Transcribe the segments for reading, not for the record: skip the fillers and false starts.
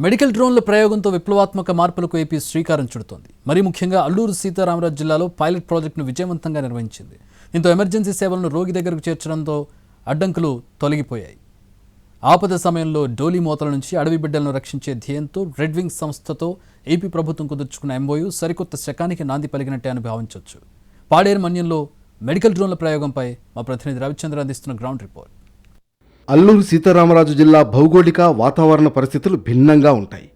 Medical డ్రోన్ల ప్రయోగంతో విప్లవాత్మక మార్పులకు ఏపీ శ్రీకారం చుడుతోంది. మరీ ముఖ్యంగా అల్లూరు సీతారామరాజు జిల్లాలో పైలట్ ప్రాజెక్టును విజయవంతంగా నిర్వహించింది. దీంతో ఎమర్జెన్సీ సేవలను రోగి దగ్గరకు చేర్చడంతో అడ్డంకులు తొలగిపోయాయి. ఆపద సమయంలో డోలీ మోతల నుంచి అడవి బిడ్డలను రక్షించే ధ్యేయంతో రెడ్ వింగ్స్ సంస్థతో ఏపీ ప్రభుత్వం కుదుర్చుకున్న ఎంఓయూ సరికొత్త శకానికి నాంది పలికినట్టే అని భావించవచ్చు. పాడేరు మన్యంలో మెడికల్ డ్రోన్ల ప్రయోగంపై మా ప్రతినిధి రవిచంద్ర అందిస్తున్న గ్రౌండ్ రిపోర్ట్. అల్లూరు సీతారామరాజు జిల్లా భౌగోళిక వాతావరణ పరిస్థితులు భిన్నంగా ఉంటాయి.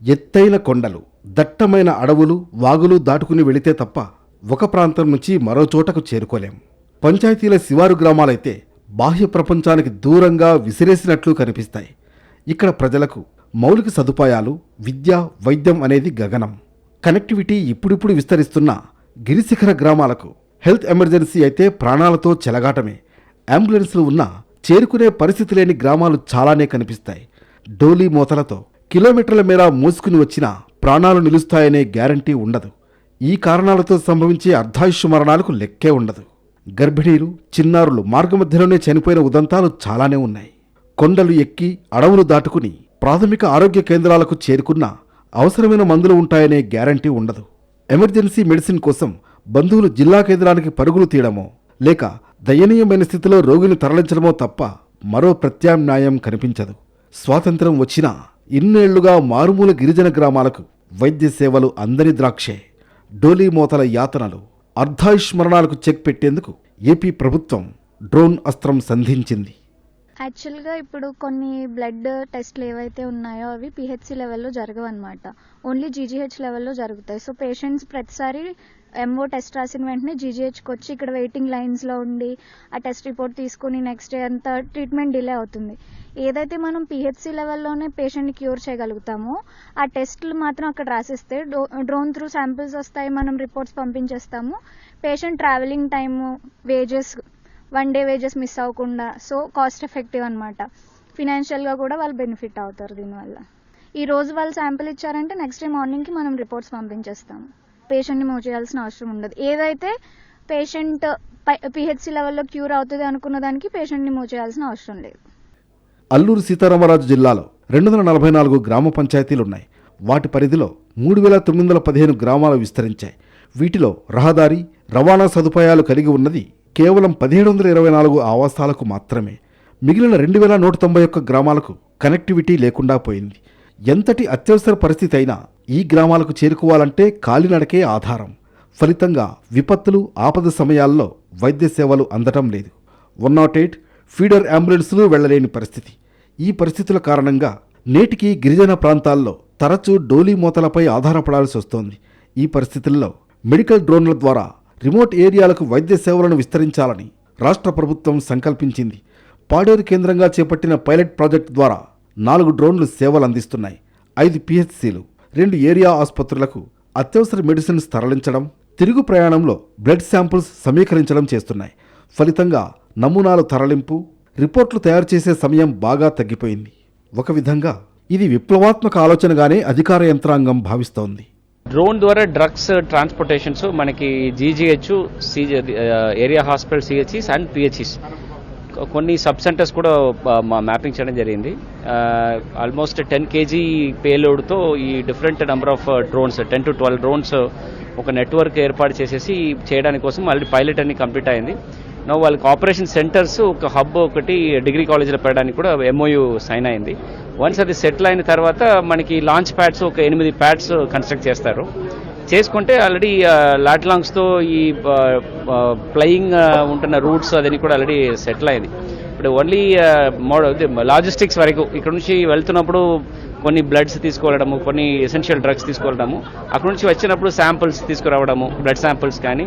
ఎత్తైన కొండలు, దట్టమైన అడవులు, వాగులు దాటుకుని వెళితే తప్ప ఒక ప్రాంతం నుంచి మరో చోటకు చేరుకోలేం. పంచాయతీల శివారు గ్రామాలైతే బాహ్య ప్రపంచానికి దూరంగా విసిరేసినట్లు కనిపిస్తాయి. ఇక్కడ ప్రజలకు మౌలిక సదుపాయాలు, విద్య, వైద్యం అనేది గగనం. కనెక్టివిటీ ఇప్పుడిప్పుడు విస్తరిస్తున్న గిరిశిఖర గ్రామాలకు హెల్త్ ఎమర్జెన్సీ అయితే ప్రాణాలతో చెలగాటమే. అంబులెన్స్లు ఉన్నా చేరుకునే పరిస్థితి లేని గ్రామాలు చాలానే కనిపిస్తాయి. డోలీ మోతలతో కిలోమీటర్ల మేర మోసుకుని వచ్చినా ప్రాణాలు నిలుస్తాయనే గ్యారంటీ ఉండదు. ఈ కారణాలతో సంభవించే అర్ధాయుష్ మరణాలకు లెక్కే ఉండదు. గర్భిణీలు, చిన్నారులు మార్గమధ్యలోనే చనిపోయిన ఉదంతాలు చాలానే ఉన్నాయి. కొండలు ఎక్కి అడవులు దాటుకుని ప్రాథమిక ఆరోగ్య కేంద్రాలకు చేరుకున్నా అవసరమైన మందులు ఉంటాయనే గ్యారంటీ ఉండదు. ఎమర్జెన్సీ మెడిసిన్ కోసం బంధువులు జిల్లా కేంద్రానికి పరుగులు తీయడమో లేక దయనీయమైన స్థితిలో రోగిని తరలించడమో తప్ప మరో ప్రత్యామ్నాయం కనిపించదు. స్వాతంత్ర్యం వచ్చినా ఇన్నేళ్లుగా మారుమూల గిరిజన గ్రామాలకు వైద్య సేవలు అందని ద్రాక్షే. డోలీ మోతల యాతనలు, అర్ధాయుష్ మరణాలకు చెక్ పెట్టేందుకు ఏపీ ప్రభుత్వం డ్రోన్ అస్త్రం సంధించింది. యాక్చువల్గా ఇప్పుడు కొన్ని బ్లడ్ టెస్ట్లు ఏవైతే ఉన్నాయో అవి పిహెచ్సి లెవెల్లో జరగవన్నమాట. ఓన్లీ జీజీహెచ్ లెవెల్లో జరుగుతాయి. సో పేషెంట్స్ ప్రతిసారి ఎంఓ టెస్ట్ రాసిన వెంటనే జీజీహెచ్కి వచ్చి ఇక్కడ వెయిటింగ్ లైన్స్లో ఉండి ఆ టెస్ట్ రిపోర్ట్ తీసుకుని నెక్స్ట్ డే అంతా ట్రీట్మెంట్ డిలే అవుతుంది. ఏదైతే మనం పిహెచ్సి లెవెల్లోనే పేషెంట్ని క్యూర్ చేయగలుగుతామో ఆ టెస్ట్లు మాత్రం అక్కడ రాసిస్తే డ్రోన్ త్రూ శాంపిల్స్ వస్తాయి, మనం రిపోర్ట్స్ పంపించేస్తాము. Patient travelling time, wages, 1 day wages miss అవ్వకుండా. సో కాస్ట్ ఎఫెక్టివ్ అనమాట. ఫినాన్షియల్గా కూడా వాళ్ళు బెనిఫిట్ అవుతారు దీనివల్ల. ఈ రోజు వాళ్ళు శాంపిల్ ఇచ్చారంటే నెక్స్ట్ డే మార్నింగ్కి మనం రిపోర్ట్స్ పంపించేస్తాము. పేషెంట్ని మూవ్ చేయాల్సిన అవసరం ఉండదు. ఏదైతే పేషెంట్ పిహెచ్సి లెవెల్లో క్యూర్ అవుతుంది అనుకున్న దానికి పేషెంట్ని మూవ్ చేయాల్సిన అవసరం లేదు. అల్లూరు సీతారామరాజు జిల్లాలో 244 గ్రామ పంచాయతీలున్నాయి. వాటి పరిధిలో 3915 గ్రామాలు విస్తరించాయి. వీటిలో రహదారి, రవాణా సదుపాయాలు కలిగి ఉన్నది కేవలం 1724 ఆవాసాలకు మాత్రమే. మిగిలిన 2191 గ్రామాలకు కనెక్టివిటీ లేకుండా పోయింది. ఎంతటి అత్యవసర పరిస్థితి అయినా ఈ గ్రామాలకు చేరుకోవాలంటే కాలినడకే ఆధారం. ఫలితంగా విపత్తులు, ఆపద సమయాల్లో వైద్య సేవలు అందటం లేదు. 108 ఫీడర్ అంబులెన్సులు వెళ్లలేని పరిస్థితి. ఈ పరిస్థితుల కారణంగా నేటికి గిరిజన ప్రాంతాల్లో తరచూ డోలీ మోతలపై ఆధారపడాల్సి వస్తోంది. ఈ పరిస్థితుల్లో మెడికల్ డ్రోన్ల ద్వారా రిమోట్ ఏరియాలకు వైద్య సేవలను విస్తరించాలని రాష్ట్ర ప్రభుత్వం సంకల్పించింది. పాడేరు కేంద్రంగా చేపట్టిన పైలట్ ప్రాజెక్టు ద్వారా 4 డ్రోన్లు సేవలు అందిస్తున్నాయి. 5 పిహెచ్సిలు, 2 ఏరియా ఆసుపత్రులకు అత్యవసర మెడిసిన్స్ తరలించడం, తిరుగు ప్రయాణంలో బ్లడ్ శాంపుల్స్ సమీకరించడం చేస్తున్నాయి. ఫలితంగా నమూనాలు తరలింపు, రిపోర్ట్లు తయారు చేసే సమయం బాగా తగ్గిపోయింది. ఒక విధంగా ఇది విప్లవాత్మక ఆలోచనగానే అధికార యంత్రాంగం భావిస్తోంది. డ్రోన్ ద్వారా డ్రగ్స్ ట్రాన్స్పోర్టేషన్స్ మనకి జీజీహెచ్, ఏరియా హాస్పిటల్, సిహెచ్సిస్ అండ్ పిహెచ్సిస్, కొన్ని సబ్ సెంటర్స్ కూడా మ్యాపింగ్ చేయడం జరిగింది. ఆల్మోస్ట్ 10 kg పేలోడ్తో ఈ different number of drones, 10 to 12 drones ఒక నెట్వర్క్ ఏర్పాటు చేసేసి చేయడానికి కోసం ఆల్రెడీ పైలట్ అన్ని కంప్లీట్ అయింది. నో వాళ్ళకి ఆపరేషన్ సెంటర్స్, ఒక హబ్ ఒకటి డిగ్రీ కాలేజీలో పెట్టడానికి కూడా ఎంఓయూ సైన్ అయింది. వన్స్ అది సెటిల్ అయిన తర్వాత మనకి లాంచ్ ప్యాడ్స్ ఒక 8 ప్యాడ్స్ కన్స్ట్రక్ట్ చేస్తారు. చేసుకుంటే ఆల్రెడీ లాట్లాంగ్స్తో ఈ ఫ్లయింగ్ ఉంటున్న రూట్స్ అదని కూడా ఆల్రెడీ సెటిల్ అయింది. ఇప్పుడు ఓన్లీ లాజిస్టిక్స్ వరకు ఇక్కడ నుంచి వెళ్తున్నప్పుడు కొన్ని బ్లడ్స్ తీసుకువెళ్ళడము, కొన్ని ఎసెన్షియల్ డ్రగ్స్ తీసుకువెళ్ళడము, అక్కడ నుంచి వచ్చినప్పుడు శాంపుల్స్ తీసుకురావడము, బ్లడ్ శాంపుల్స్ కానీ,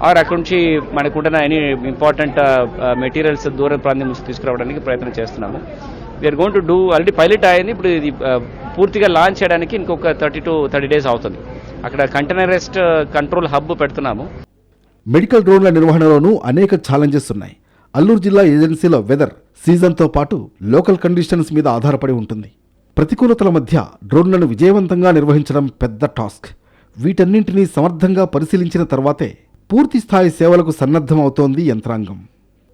ఆర్ అక్కడ నుంచి మనకుంటున్న ఎనీ ఇంపార్టెంట్ మెటీరియల్స్ దూర ప్రాంతం నుంచి తీసుకురావడానికి ప్రయత్నం చేస్తున్నాము. We're going to do, already pilot అయింది. ఇప్పుడు ఇది పూర్తిగా లాంచ్ చేయడానికి ఇంకొక 30 to 30 days అవుతుంది. అక్కడ కంటైనరైజ్డ్ కంట్రోల్ హబ్ పెడుతున్నాము. మెడికల్ డ్రోన్ల నిర్వహణలోనూ అనేక ఛాలెంజెస్ ఉన్నాయి. అల్లూరు జిల్లా ఏజెన్సీలో వెదర్, సీజన్తో పాటు లోకల్ కండిషన్స్ మీద ఆధారపడి ఉంటుంది. ప్రతికూలతల మధ్య డ్రోన్లను విజయవంతంగా నిర్వహించడం పెద్ద టాస్క్. వీటన్నింటినీ సమర్థంగా పరిశీలించిన తర్వాతే పూర్తి స్థాయి సేవలకు సన్నద్ధమవుతోంది యంత్రాంగం.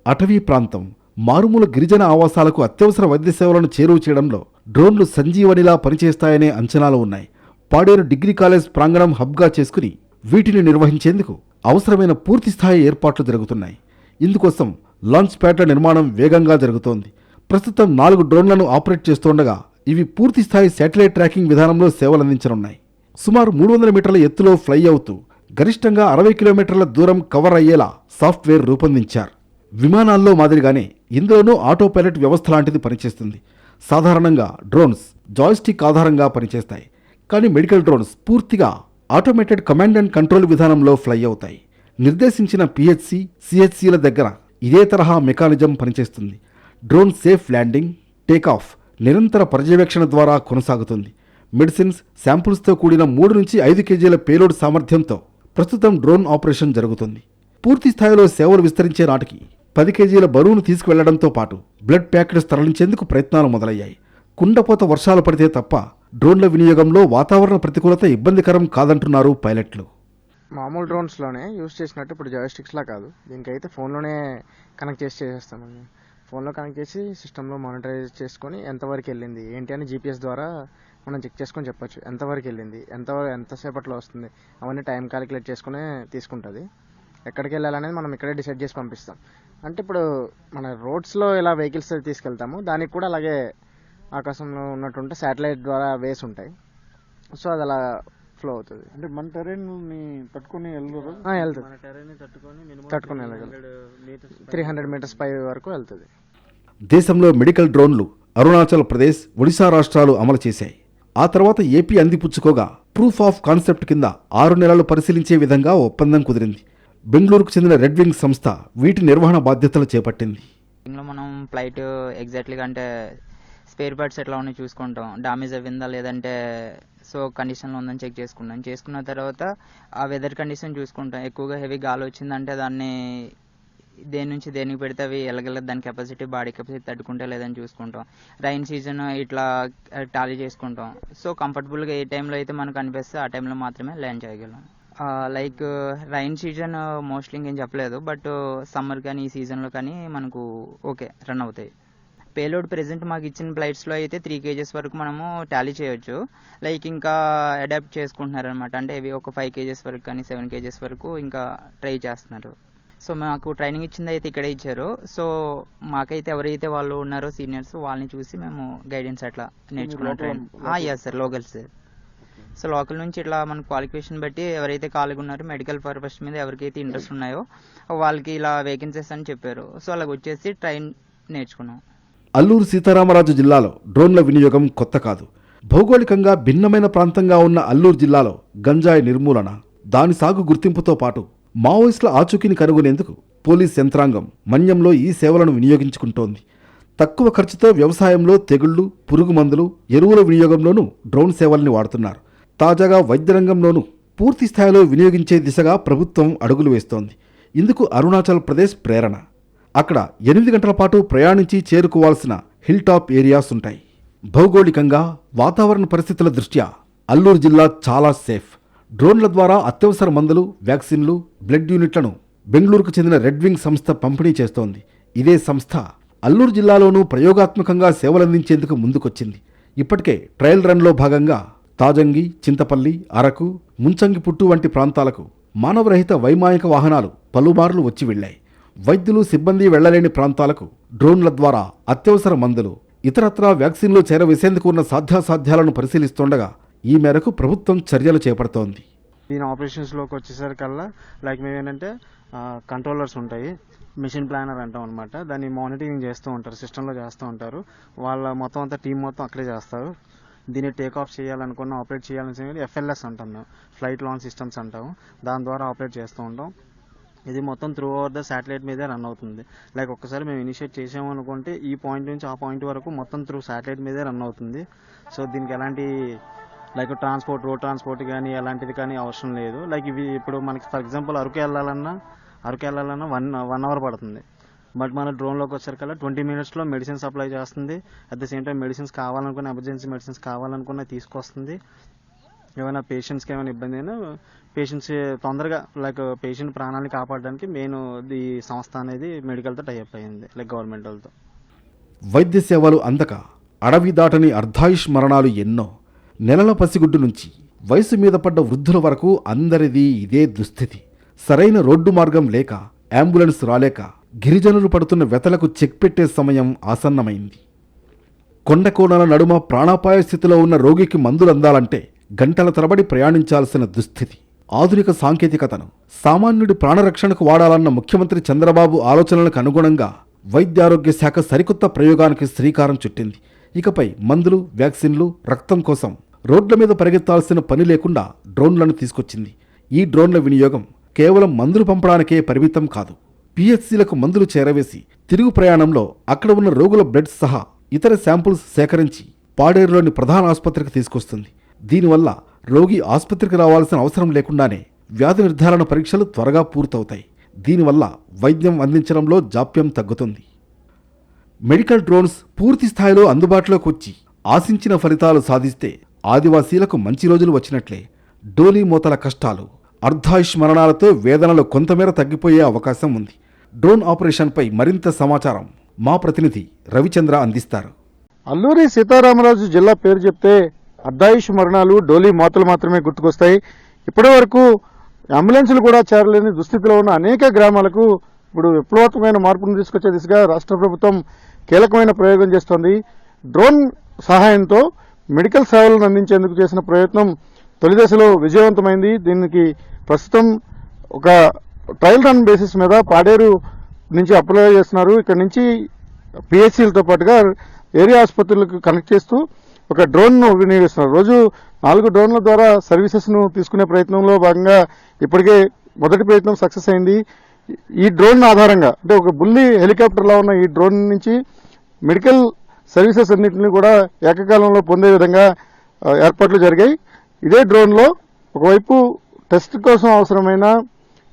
అటవీ ప్రాంతం, మారుమూల గిరిజన ఆవాసాలకు అత్యవసర వైద్య సేవలను చేరువ చేయడంలో డ్రోన్లు సంజీవనిలా పనిచేస్తాయనే అంచనాలు ఉన్నాయి. పాడేరు డిగ్రీ కాలేజ్ ప్రాంగణం హబ్గా చేసుకుని వీటిని నిర్వహించేందుకు అవసరమైన పూర్తిస్థాయి ఏర్పాట్లు జరుగుతున్నాయి. ఇందుకోసం లాంచ్ ప్యాడ్ల నిర్మాణం వేగంగా జరుగుతోంది. ప్రస్తుతం 4 డ్రోన్లను ఆపరేట్ చేస్తుండగా ఇవి పూర్తిస్థాయి శాటిలైట్ ట్రాకింగ్ విధానంలో సేవలందించనున్నాయి. సుమారు 300 మీటర్ల ఎత్తులో ఫ్లై అవుతూ గరిష్టంగా 60 కిలోమీటర్ల దూరం కవర్ అయ్యేలా సాఫ్ట్వేర్ రూపొందించారు. విమానాల్లో మాదిరిగానే ఇందులోనూ ఆటో పైలట్ వ్యవస్థ లాంటిది పనిచేస్తుంది. సాధారణంగా డ్రోన్స్ జాయ్స్టిక్ ఆధారంగా పనిచేస్తాయి. కానీ మెడికల్ డ్రోన్స్ పూర్తిగా ఆటోమేటెడ్ కమాండ్ అండ్ కంట్రోల్ విధానంలో ఫ్లై అవుతాయి. నిర్దేశించిన పిహెచ్సి, సిహెచ్సిల దగ్గర ఇదే తరహా మెకానిజం పనిచేస్తుంది. డ్రోన్ సేఫ్ ల్యాండింగ్, టేకాఫ్ నిరంతర పర్యవేక్షణ ద్వారా కొనసాగుతుంది. మెడిసిన్స్, శాంపుల్స్తో కూడిన 3 నుంచి 5 కేజీల పేలోడ్ సామర్థ్యంతో ప్రస్తుతం డ్రోన్ ఆపరేషన్ జరుగుతుంది. పూర్తి స్థాయిలో సేవలు విస్తరించే నాటికి 10 కేజీల బరువును తీసుకువెళ్లడంతో పాటు బ్లడ్ ప్యాకెట్స్ తరలించేందుకు ప్రయత్నాలు మొదలయ్యాయి. కుండపోత వర్షాలు పడితే తప్ప డ్రోన్ల వినియోగంలో వాతావరణ ప్రతికూలత ఇబ్బందికరం కాదంటున్నారు పైలట్లు. మామూలు డ్రోన్స్లోనే యూస్ చేసినట్టు ఇప్పుడు జాయిస్టిక్స్లా కాదు, దీనికైతే ఫోన్లోనే కనెక్ట్ చేసేస్తామండి. ఫోన్లో కనెక్ట్ చేసి సిస్టంలో మానిటరైజ్ చేసుకొని ఎంతవరకు వెళ్ళింది ఏంటి అని జీపీఎస్ ద్వారా మనం చెక్ చేసుకొని చెప్పొచ్చు. ఎంతవరకు వెళ్ళింది, ఎంతసేపట్లో వస్తుంది, అవన్నీ టైం క్యాలిక్యులేట్ చేసుకునే తీసుకుంటుంది. ఎక్కడికి వెళ్ళాలనేది మనం ఇక్కడే డిసైడ్ చేసి పంపిస్తాం. అంటే ఇప్పుడు మన రోడ్స్లో ఎలా వెహికల్స్ తీసుకెళ్తాము, దానికి కూడా అలాగే ఆకాశంలో ఉన్నట్టుంటే శాటిలైట్ ద్వారా వేస్ ఉంటాయి. సో అది అలా ఫ్లో అవుతుంది. అంటే మన టెరైన్ ని తట్టుకొని వెళ్తుంది. తట్టుకొని వెళ్ళగలదు. 300 మీటర్స్ పై వరకు వెళ్తుంది. దేశంలో మెడికల్ డ్రోన్లు అరుణాచల్ ప్రదేశ్, ఒడిశా రాష్ట్రాలు అమలు చేశాయి. ఆ తర్వాత ఏపీ అందిపుచ్చుకోగా ప్రూఫ్ ఆఫ్ కాన్సెప్ట్ కింద 6 నెలలు పరిశీలించే విధంగా ఒప్పందం కుదిరింది. బెంగళూరుకు చెందిన రెడ్ వింగ్ సంస్థ వీటి నిర్వహణ బాధ్యతలు చేపట్టింది. మనం ఫ్లైట్ ఎగ్జాక్ట్లీగా అంటే స్పేర్ పార్ట్స్ ఎట్లా ఉన్నాయి చూసుకుంటాం, డామేజ్ అవ్విందా లేదంటే సో కండిషన్లో ఉందని చెక్ చేసుకుంటాం. చేసుకున్న తర్వాత ఆ వెదర్ కండిషన్ చూసుకుంటాం. ఎక్కువగా హెవీ గాలి వచ్చిందంటే దాన్ని దేని నుంచి దేనికి పెడితే అవి ఎలగలేదు, దాని కెపాసిటీ, బాడీ కెపాసిటీ తట్టుకుంటే లేదని చూసుకుంటాం. రైన్ సీజన్ ఇట్లా టాలీ చేసుకుంటాం. సో కంఫర్టబుల్గా ఏ టైంలో అయితే మనకు అనిపిస్తే ఆ టైంలో మాత్రమే ల్యాండ్ చేయగలం. లైక్ రైన్ సీజన్ మోస్ట్లీ ఇంకేం చెప్పలేదు, బట్ సమ్మర్ కానీ ఈ సీజన్లో కానీ మనకు ఓకే రన్ అవుతాయి. పేలోడ్ ప్రెజెంట్ మాకు ఇచ్చిన ఫ్లైట్స్లో అయితే 3 kgs వరకు మనము టాలీ చేయొచ్చు. లైక్ ఇంకా అడాప్ట్ చేసుకుంటున్నారు అనమాట. అంటే ఇవి ఒక 5 kgs వరకు కానీ 7 kgs వరకు ఇంకా ట్రై చేస్తున్నారు. సో మాకు ట్రైనింగ్ ఇచ్చింది అయితే ఇక్కడే ఇచ్చారు. సో మాకైతే ఎవరైతే వాళ్ళు ఉన్నారో సీనియర్స్, వాళ్ళని చూసి మేము గైడెన్స్ అట్లా నేర్చుకున్నాం. Trainers sir, local sir. So local నుంచి ఇట్లా మన క్వాలిఫికేషన్ బట్టి ఎవరైతే ఖాళీగా ఉన్నారో మెడికల్ పర్పస్ మీద ఎవరికైతే ఇంట్రెస్ట్ ఉన్నాయో వాళ్ళకి ఇలా వేకెన్సీస్ అని చెప్పారు. సో అలాగ వచ్చేసి ట్రైన్ నేర్చుకున్నాం. అల్లూరు సీతారామరాజు జిల్లాలో డ్రోన్ల వినియోగం కొత్త కాదు. భౌగోళికంగా భిన్నమైన ప్రాంతంగా ఉన్న అల్లూరు జిల్లాలో గంజాయి నిర్మూలన, దాని సాగు గుర్తింపుతో పాటు మావోయిస్టుల ఆచూకీని కనుగొనేందుకు పోలీస్ యంత్రాంగం మన్యంలో ఈ సేవలను వినియోగించుకుంటోంది. తక్కువ ఖర్చుతో వ్యవసాయంలో తెగుళ్లు, పురుగు మందులు, ఎరువుల వినియోగంలోనూ డ్రోన్ సేవల్ని వాడుతున్నారు. తాజాగా వైద్య రంగంలోనూ పూర్తి స్థాయిలో వినియోగించే దిశగా ప్రభుత్వం అడుగులు వేస్తోంది. ఇందుకు అరుణాచల్ ప్రదేశ్ ప్రేరణ. అక్కడ 8 గంటల పాటు ప్రయాణించి చేరుకోవాల్సిన హిల్ టాప్ ఏరియాస్ ఉంటాయి. భౌగోళికంగా వాతావరణ పరిస్థితుల దృష్ట్యా అల్లూరు జిల్లా చాలా సేఫ్. డ్రోన్ల ద్వారా అత్యవసర మందులు, వ్యాక్సిన్లు, బ్లడ్ యూనిట్లను బెంగళూరుకు చెందిన రెడ్ వింగ్ సంస్థ పంపిణీ చేస్తోంది. ఇదే సంస్థ అల్లూరు జిల్లాలోనూ ప్రయోగాత్మకంగా సేవలందించేందుకు ముందుకొచ్చింది. ఇప్పటికే ట్రయల్ రన్లో భాగంగా తాజంగి, చింతపల్లి, అరకు, ముంచంగిపుట్టు వంటి ప్రాంతాలకు మానవరహిత వైమానిక వాహనాలు పలుమార్లు వచ్చి వెళ్లాయి. వైద్యులు, సిబ్బంది వెళ్లలేని ప్రాంతాలకు డ్రోన్ల ద్వారా అత్యవసర మందులు, ఇతరత్రా వ్యాక్సిన్లు చేరవేసేందుకు ఉన్న సాధ్యాసాధ్యాలను పరిశీలిస్తుండగా ఈ మేరకు ప్రభుత్వం చర్యలు చేపడుతోంది. దీని ఆపరేషన్స్లోకి వచ్చేసరికల్లా లైక్ మేము ఏంటంటే కంట్రోలర్స్ ఉంటాయి, మిషన్ ప్లానర్ అంటాం అనమాట. దాన్ని మానిటరింగ్ చేస్తూ ఉంటారు, సిస్టంలో చేస్తూ ఉంటారు. వాళ్ళ మొత్తం అంతా టీం మొత్తం అక్కడే చేస్తారు. దీన్ని టేక్ ఆఫ్ చేయాలనుకున్న, ఆపరేట్ చేయాలనుకున్న FLS అంటాం మేము, ఫ్లైట్ లాంచ్ సిస్టమ్స్ అంటాము. దాని ద్వారా ఆపరేట్ చేస్తూ ఉంటాం. ఇది మొత్తం త్రూ ఓవర్ ద శాటిలైట్ మీదే రన్ అవుతుంది. లైక్ ఒక్కసారి మేము ఇనిషియేట్ చేసాము అనుకుంటే ఈ పాయింట్ నుంచి ఆ పాయింట్ వరకు మొత్తం త్రూ శాటిలైట్ మీదే రన్ అవుతుంది. సో దీనికి ఎలాంటి లైక్ రోడ్ ట్రాన్స్పోర్ట్ కానీ ఎలాంటిది కానీ అవసరం లేదు. లైక్ ఇవి ఇప్పుడు మనకి ఫర్ ఎగ్జాంపుల్ అరకు వెళ్ళాలన్నా 1 అవర్ పడుతుంది. బట్ మన డ్రోన్లోకి వచ్చేసరికల్లా 20 minutesలో మెడిసిన్ సప్లై చేస్తుంది. At the same time medicines కావాలనుకున్న, ఎమర్జెన్సీ మెడిసిన్స్ కావాలనుకున్న తీసుకొస్తుంది. ఏమైనా పేషెంట్స్కి ఏమైనా ఇబ్బంది అయినా పేషెంట్స్ తొందరగా లైక్ పేషెంట్ ప్రాణాలను కాపాడడానికి మెయిన్ ఈ సంస్థ అనేది మెడికల్తో టైఅప్ అయింది, లైక్ గవర్నమెంట్ వాళ్ళతో. వైద్య సేవలు అందక అడవి దాటని అర్ధాయుష్ మరణాలు ఎన్నో. నెలల పసిగుడ్డు నుంచి వయసు మీద పడ్డ వృద్ధుల వరకు అందరిది ఇదే దుస్థితి. సరైన రోడ్డు మార్గం లేక, అంబులెన్స్ రాలేక గిరిజనులు పడుతున్న వెతలకు చెక్ పెట్టే సమయం ఆసన్నమైంది. కొండకోణల నడుమ ప్రాణాపాయ స్థితిలో ఉన్న రోగికి మందులు అందాలంటే గంటల తరబడి ప్రయాణించాల్సిన దుస్థితి. ఆధునిక సాంకేతికతను సామాన్యుడి ప్రాణరక్షణకు వాడాలన్న ముఖ్యమంత్రి చంద్రబాబు ఆలోచనలకు అనుగుణంగా వైద్యారోగ్య శాఖ సరికొత్త ప్రయోగానికి శ్రీకారం చుట్టింది. ఇకపై మందులు, వ్యాక్సిన్లు, రక్తం కోసం రోడ్ల మీద పరిగెత్తాల్సిన పని లేకుండా డ్రోన్లను తీసుకొచ్చింది. ఈ డ్రోన్ల వినియోగం కేవలం మందులు పంపడానికే పరిమితం కాదు. పిహెచ్సిలకు మందులు చేరవేసి తిరుగు ప్రయాణంలో అక్కడ ఉన్న రోగుల బ్లడ్ సహా ఇతర శాంపుల్స్ సేకరించి పాడేరులోని ప్రధాన ఆసుపత్రికి తీసుకొస్తుంది. దీనివల్ల రోగి ఆసుపత్రికి రావాల్సిన అవసరం లేకుండానే వ్యాధి నిర్ధారణ పరీక్షలు త్వరగా పూర్తవుతాయి. దీనివల్ల వైద్యం అందించడంలో జాప్యం తగ్గుతుంది. మెడికల్ డ్రోన్స్ పూర్తి స్థాయిలో అందుబాటులోకి వచ్చి ఆశించిన ఫలితాలు సాధిస్తే ఆదివాసీలకు మంచి రోజులు వచ్చినట్లే. డోలీ మోతల కష్టాలు, అర్ధాయుష్ మరణాలతో వేదనలు కొంతమేర తగ్గిపోయే అవకాశం ఉంది. డ్రోన్ ఆపరేషన్పై మరింత సమాచారం మా ప్రతినిధి రవిచంద్ర అందిస్తారు. అల్లూరి సీతారామరాజు జిల్లా పేరు చెప్తే అర్ధాయుష్ మరణాలు, డోలీ మోతలు మాత్రమే గుర్తుకొస్తాయి. ఇప్పటి వరకు అంబులెన్సులు కూడా చేరలేని దుస్థితిలో ఉన్న అనేక గ్రామాలకు ఇప్పుడు విప్లవాత్మకమైన మార్పును తీసుకొచ్చే దిశగా రాష్ట్ర ప్రభుత్వం కీలకమైన ప్రయోగం చేస్తోంది. డ్రోన్ సహాయంతో మెడికల్ సేవలను అందించేందుకు చేసిన ప్రయత్నం తొలి దశలో విజయవంతమైంది. దీనికి ప్రస్తుతం ఒక ట్రయల్ రన్ బేసిస్ మీద పాడేరు నుంచి అప్లై చేస్తున్నారు. ఇక్కడ నుంచి పిహెచ్సిలతో పాటుగా ఏరియా ఆసుపత్రులకు కనెక్ట్ చేస్తూ ఒక డ్రోన్ను వినియోగిస్తున్నారు. రోజు 4 డ్రోన్ల ద్వారా సర్వీసెస్ను తీసుకునే ప్రయత్నంలో భాగంగా ఇప్పటికే మొదటి ప్రయత్నం సక్సెస్ అయింది. ఈ డ్రోన్ ఆధారంగా అంటే ఒక బుల్లి హెలికాప్టర్లా ఉన్న ఈ డ్రోన్ నుంచి మెడికల్ సర్వీసెస్ అన్నింటినీ కూడా ఏకకాలంలో పొందే విధంగా ఏర్పాట్లు జరిగాయి. ఇదే డ్రోన్లో ఒకవైపు టెస్ట్ కోసం అవసరమైన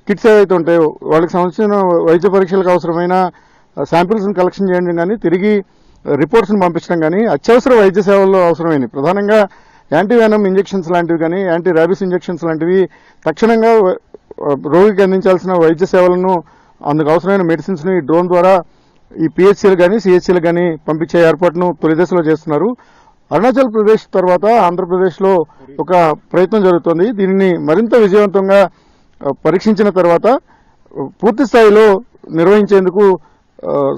కిట్స్ ఏవైతే ఉంటాయో వాళ్ళకి సంబంధించిన వైద్య పరీక్షలకు అవసరమైన శాంపిల్స్ని కలెక్షన్ చేయడం కానీ, తిరిగి రిపోర్ట్స్ని పంపించడం కానీ, అత్యవసర వైద్య సేవల్లో అవసరమైనవి ప్రధానంగా యాంటీవెనమ్ ఇంజెక్షన్స్ లాంటివి కానీ, యాంటీ ర్యాబిస్ ఇంజెక్షన్స్ లాంటివి తక్షణంగా రోగికి అందించాల్సిన వైద్య సేవలను, అందుకు అవసరమైన మెడిసిన్స్ని డ్రోన్ ద్వారా ఈ పిహెచ్సీలు కానీ, సిహెచ్సీలు కానీ పంపించే ఏర్పాటును తొలి దశలో చేస్తున్నారు. అరుణాచల్ ప్రదేశ్ తర్వాత ఆంధ్రప్రదేశ్లో ఒక ప్రయత్నం జరుగుతోంది. దీనిని మరింత విజయవంతంగా పరీక్షించిన తర్వాత పూర్తి స్థాయిలో నిర్వహించేందుకు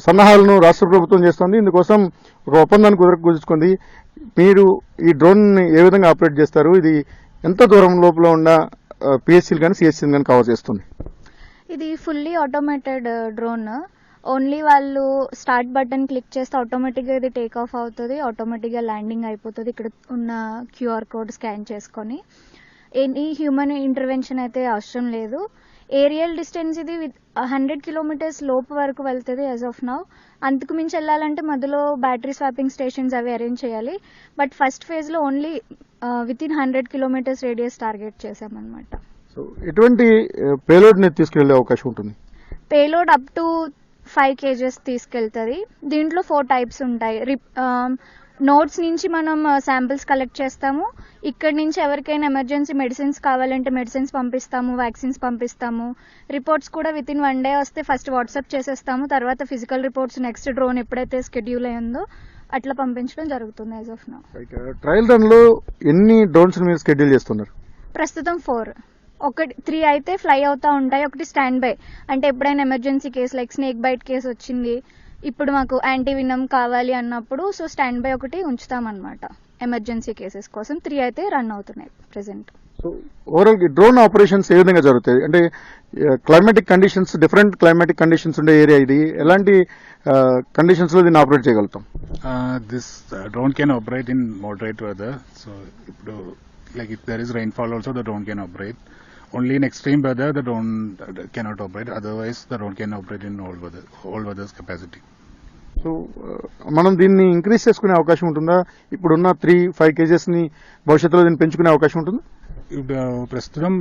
సన్నాహాలను రాష్ట్ర ప్రభుత్వం చేస్తోంది. ఇందుకోసం ఒక ఒప్పందాన్ని కుదుర్చుకుంది. మీరు ఈ డ్రోన్ని ఏ విధంగా ఆపరేట్ చేస్తారు? ఇది ఎంత దూరం లోపల ఉన్న పిహెచ్సీలు కానీ, సిహెచ్సీలు కానీ కవర్ చేస్తుంది? ఇది ఫుల్లీ ఆటోమేటెడ్ డ్రోన్. ఓన్లీ వాళ్ళు స్టార్ట్ బటన్ క్లిక్ చేస్తే ఆటోమేటిక్గా ఇది టేక్ ఆఫ్ అవుతుంది, ఆటోమేటిక్గా ల్యాండింగ్ అయిపోతుంది. ఇక్కడ ఉన్న క్యూఆర్ కోడ్ స్కాన్ చేసుకొని ఎనీ హ్యూమన్ ఇంటర్వెన్షన్ అయితే అవసరం లేదు. ఏరియల్ డిస్టెన్స్ ఇది 100 కిలోమీటర్స్ లోపు వరకు వెళ్తుంది యాజ్ ఆఫ్ నౌ. అంతకు మించి వెళ్ళాలంటే మధ్యలో బ్యాటరీ స్వాపింగ్ స్టేషన్స్ అవి అరేంజ్ చేయాలి. బట్ ఫస్ట్ ఫేజ్లో only with in 100 kilometres radius target చేసామన్నమాట. సో ఎటువంటి పేలోడ్ని తీసుకెళ్లే అవకాశం ఉంటుంది? పేలోడ్ అప్ టు 5 kgs తీసుకెళ్తుంది. దీంట్లో 4 టైప్స్ ఉంటాయి. నోట్స్ నుంచి మనం శాంపిల్స్ కలెక్ట్ చేస్తాము. ఇక్కడ నుంచి ఎవరికైనా ఎమర్జెన్సీ మెడిసిన్స్ కావాలంటే మెడిసిన్స్ పంపిస్తాము, వ్యాక్సిన్స్ పంపిస్తాము. రిపోర్ట్స్ కూడా విత్ ఇన్ 1 day వస్తే ఫస్ట్ వాట్సాప్ చేసేస్తాము. తర్వాత ఫిజికల్ రిపోర్ట్స్ నెక్స్ట్ డ్రోన్ ఎప్పుడైతే షెడ్యూల్ అయిందో అట్లా పంపించడం జరుగుతుంది as of now. Trial run లో ఎన్ని డ్రోన్స్ మీరు షెడ్యూల్ చేస్తున్నారు? ప్రస్తుతం 4. 3 అయితే ఫ్లై అవుతా ఉంటాయి, 1 స్టాండ్ బై. అంటే ఎప్పుడైనా emergency case like snake bite case వచ్చింది, ఇప్పుడు మాకు యాంటీవినమ్ కావాలి అన్నప్పుడు సో స్టాండ్ బై 1 ఉంచుతామన్నమాట ఎమర్జెన్సీ కేసెస్ కోసం. 3 అయితే రన్ అవుతున్నాయి present. So overall drone operations ఏ విధంగా జరుగుతాయి? అంటే climatic conditions, different climatic conditions ఉండే ఏరియా ఇది. ఎలాంటి కండిషన్స్ లో దీన్ని ఆపరేట్ చేయగలుగుతాం? This drone can operate in moderate weather. So like if there is rainfall also the drone can operate. Only in extreme weather the drone cannot operate. Otherwise the drone can operate in all weather's capacity. So మనం దీన్ని increase చేసుకునే అవకాశం ఉంటుందా? ఇప్పుడున్న 3-5 kgs ని భవిష్యత్తులో దీన్ని పెంచుకునే అవకాశం ఉంటుంది? ప్రస్తుతం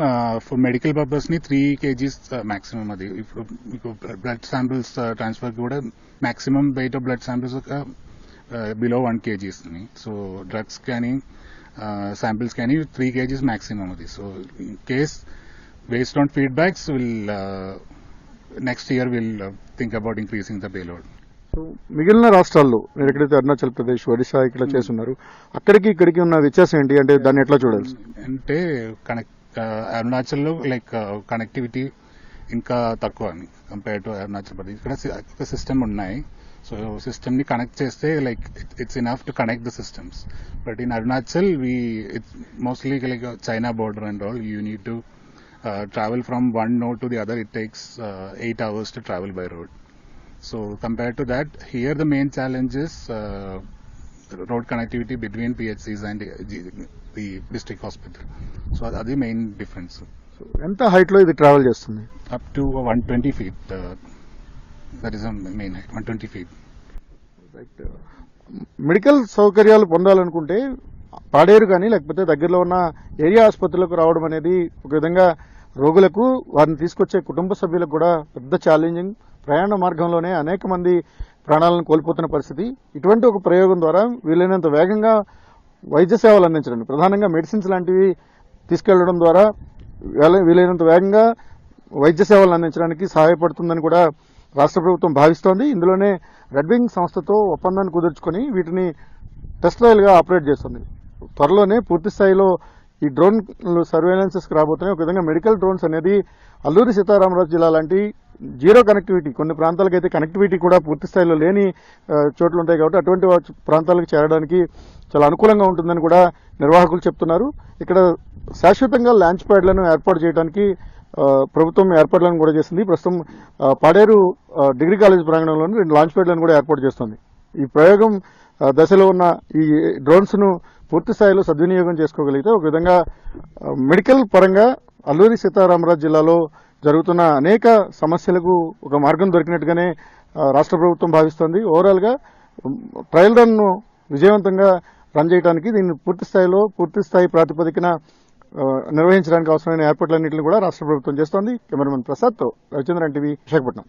ఫర్ మెడికల్ పర్పస్ ని 3 kgs మాక్సిమం. అది ఇప్పుడు మీకు బ్లడ్ శాంపిల్స్ ట్రాన్స్ఫర్ కూడా maximum weight of blood samples below 1 kgs ని. సో డ్రగ్స్ కానీ samples can be 3 kgs maximum of this. So in case based on feedbacks, next year we'll think about increasing the payload. So మిగిలిన రాష్ట్రాల్లో మీరు ఎక్కడైతే అరుణాచల్ ప్రదేశ్ ఒడిశా ఇక్కడ చేస్తున్నారు, అక్కడికి ఇక్కడికి ఉన్న వ్యత్యాసం ఏంటి, అంటే దాన్ని ఎట్లా చూడాలి? అంటే అరుణాచల్లో కనెక్టివిటీ ఇంకా తక్కువ అని కంపేర్ టు అరుణాచల్ ప్రదేశ్. ఇక్కడ ఒక సిస్టమ్ ఉన్నాయి, సో సిస్టమ్ ని కనెక్ట్ చేస్తే it's enough to connect the systems. But in Arunachal it's mostly China border and all, you need to travel from one node to the other. It takes 8 hours to travel by road. So compared to that, here the main challenge is road connectivity between PHCs and the district hospital. So that's the main difference. So ఎంత height లో ఇది travel చేస్తుంది? Up to 120 feet. That is the main height, 120 feet. Medical సౌకర్యాలు పొందాలనుకుంటే పాడేరు కానీ లేకపోతే దగ్గరలో ఉన్న ఏరియా ఆసుపత్రులకు రావడం అనేది ఒక విధంగా రోగులకు, వారిని తీసుకొచ్చే కుటుంబ సభ్యులకు కూడా పెద్ద ఛాలెంజింగ్. ప్రయాణ మార్గంలోనే అనేక మంది ప్రాణాలను కోల్పోతున్న పరిస్థితి. ఇటువంటి ఒక ప్రయోగం ద్వారా వీలైనంత వేగంగా వైద్య సేవలు అందించడం, ప్రధానంగా మెడిసిన్స్ లాంటివి తీసుకెళ్లడం ద్వారా వీలైనంత వేగంగా వైద్య సేవలు అందించడానికి సహాయపడుతుందని కూడా రాష్ట్ర ప్రభుత్వం భావిస్తోంది. ఇందులోనే రెడ్ వింగ్ సంస్థతో ఒప్పందాన్ని కుదుర్చుకొని వీటిని టెస్ట్ ట్రయల్ గా ఆపరేట్ చేస్తుంది. త్వరలోనే పూర్తి స్థాయిలో ఈ డ్రోన్ సర్వేలెన్సెస్ రాబోతున్నాయి. ఒక విధంగా మెడికల్ డ్రోన్స్ అనేది అల్లూరి సీతారామరాజు జిల్లా లాంటి జీరో కనెక్టివిటీ, కొన్ని ప్రాంతాలకైతే కనెక్టివిటీ కూడా పూర్తి స్థాయిలో లేని చోట్ల ఉంటాయి కాబట్టి అటువంటి ప్రాంతాలకు చేరడానికి చాలా అనుకూలంగా ఉంటుందని కూడా నిర్వాహకులు చెప్తున్నారు. ఇక్కడ శాశ్వతంగా లాంచ్ ప్యాడ్లను ఏర్పాటు చేయడానికి ప్రభుత్వం ఏర్పాట్లను కూడా చేసింది. ప్రస్తుతం పాడేరు డిగ్రీ కాలేజ్ ప్రాంగణంలోని 2 లాంచ్ ప్యాడ్లను కూడా ఏర్పాటు చేస్తుంది. ఈ ప్రయోగం దశలో ఉన్న ఈ డ్రోన్స్ ను పూర్తి స్థాయిలో సద్వినియోగం చేసుకోగలిగితే ఒక విధంగా మెడికల్ పరంగా అల్లూరి సీతారామరాజు జిల్లాలో జరుగుతున్న అనేక సమస్యలకు ఒక మార్గం దొరికినట్టుగానే రాష్ట్ర ప్రభుత్వం భావిస్తోంది. ఓవరాల్ గా ట్రయల్ రన్ ను విజయవంతంగా రన్ చేయడానికి, దీన్ని పూర్తి స్థాయి ప్రాతిపదికన నిర్వహించడానికి అవసరమైన ఏర్పాట్లన్నింటినీ కూడా రాష్ట్ర ప్రభుత్వం చేస్తోంది. కెమెరామెన్ ప్రసాద్తో రవిచంద్రన్ టీవీ, విశాఖపట్నం.